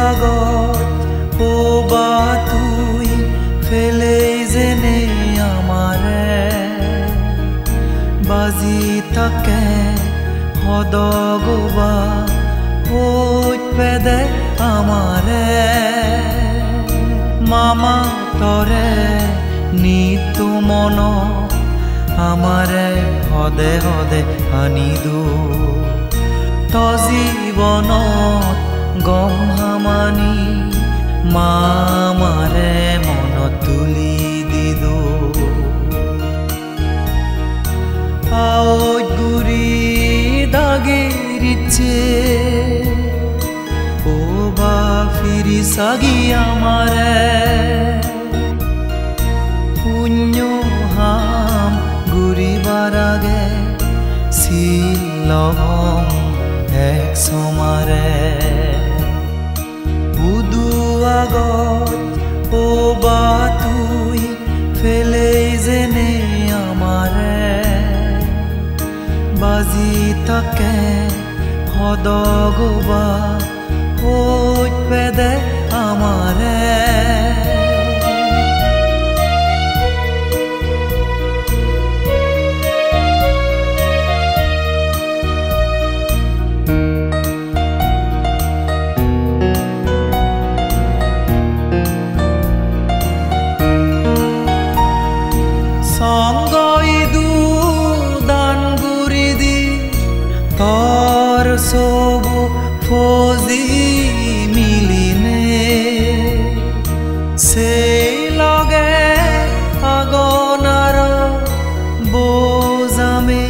আগত বা তুই ফেলেই যেনে আমাৰে বাজি থাকে সদগবা পেদে আমাৰে মামা তৰে নিতু মন আমাৰে সদে সদে আনি দো তো জীৱনত গম হামানি মামাৰে মনত তুলি দিদো আওত গুৰি দাগেৰিছে ও বা ফিরি সাগি আমারে পুণ্য হাম ঘুরিবার আগে শিলং এক সমারে উদু আগত ও বা তুই ফেলেই যেনে আমারে বাজি থাকে সদগবা পেদে আমাৰে সংগইদু দান গুৰি দি তৰ সবু ফজি সেই লগে আগনাৰ বোজামে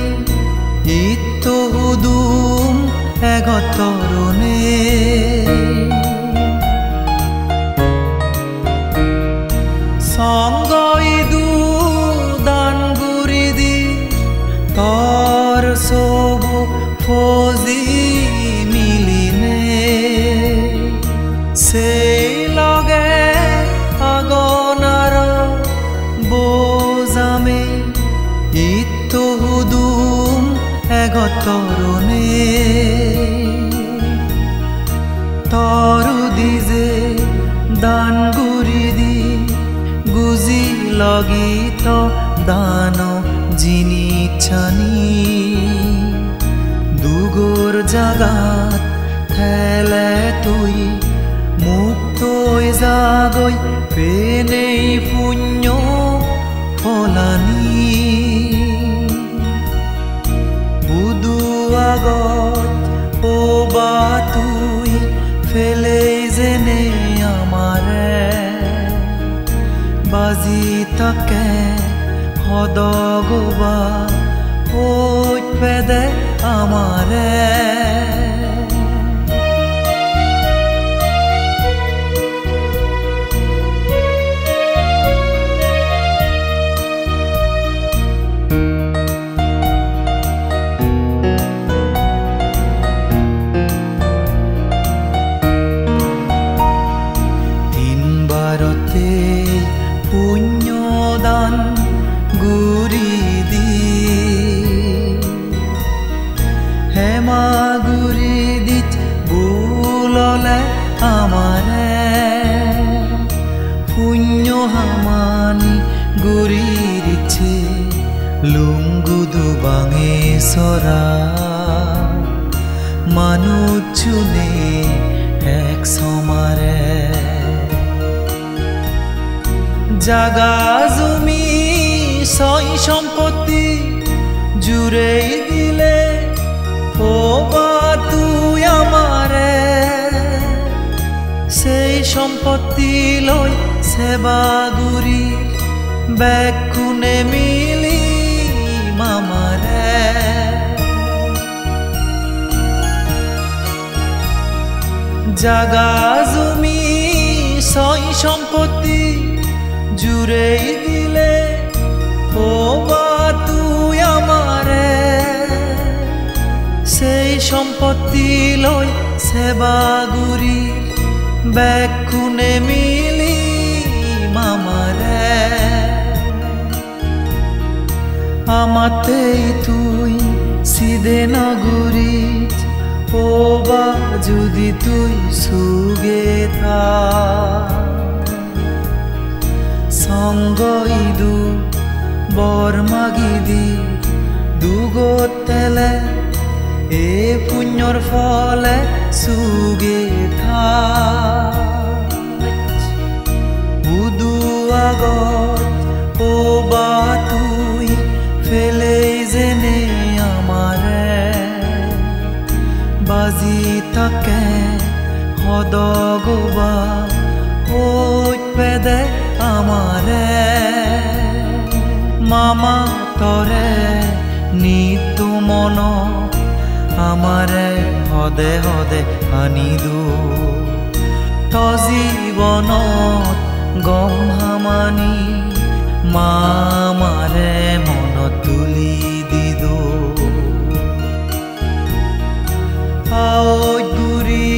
ইতো হুদুম এগতৰণে সংগইদু দান গুৰি দি তৰ সবু ফজি মিলিনে সেই লগে আগনাৰ বোজামে ইতো হুদুম এগতৰণে তৰু দিজে দান গুৰি দি গুজি লগিত দান জিনি ছানি দুগোর জাগাত থেলে তুই মুক্তই জাগৈ পেনেই পুণ্য ফলানি বুদু আগত ও বা তুই ফেলেই যেনে আমাৰে বাজি থাকে সদগবা পেদে আমাৰে পুণ্যদান গুৰি দি হেমা গুৰি দিত বুললে আমাৰে পুণ্য হামানি গুৰি দিছে লুংগুদু বাঙে চৰা মানুচুনে এক সমাৰে জাগা জমি সই সম্পত্তি জুড়েই দিলে ও বা তুই আমারে সেই সম্পত্তি লই সেবা গুরি বেকুনে মিলি মামারে জাগা জমি সই সম্পত্তি জুড়েই দিলে ও বা তুই আমারে সেই সম্পত্তি লই সেবা গুরি বেকুনে মিলি মামারে আমাতেই তুই সিদে নগরী পোবা যদি তুই সুগে থা সঙ্গ ইদু বরমাগিদি দুগত তেলে এ পুণ্যর ফলে সুগে থা উদু আগত পোবা তুই ফেলে যেনে আমারে বাজি থাকে সদগবা হইত পেদে আমারে মামা তরে নিতু মন আমারে হদে হদে আনিদু জীবনত গম হামানি মামারে মন তুলি দিদু আউরি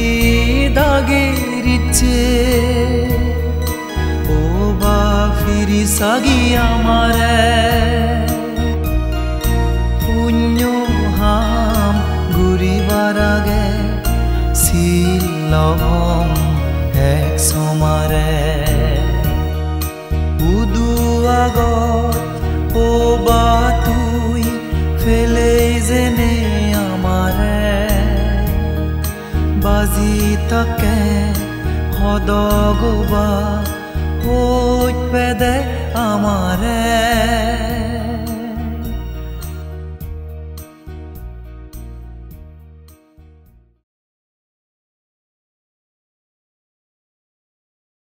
দাগেরিচ্ছে ও বা ফিরি সাগি আমারে পুণ্য হাম ঘুরিবার আগে শিলম এক সমারে উদু আগত ও বা তুই ফেলে যেনে আমারে বাজি থাকে সদগবা হইত পেদে আমারে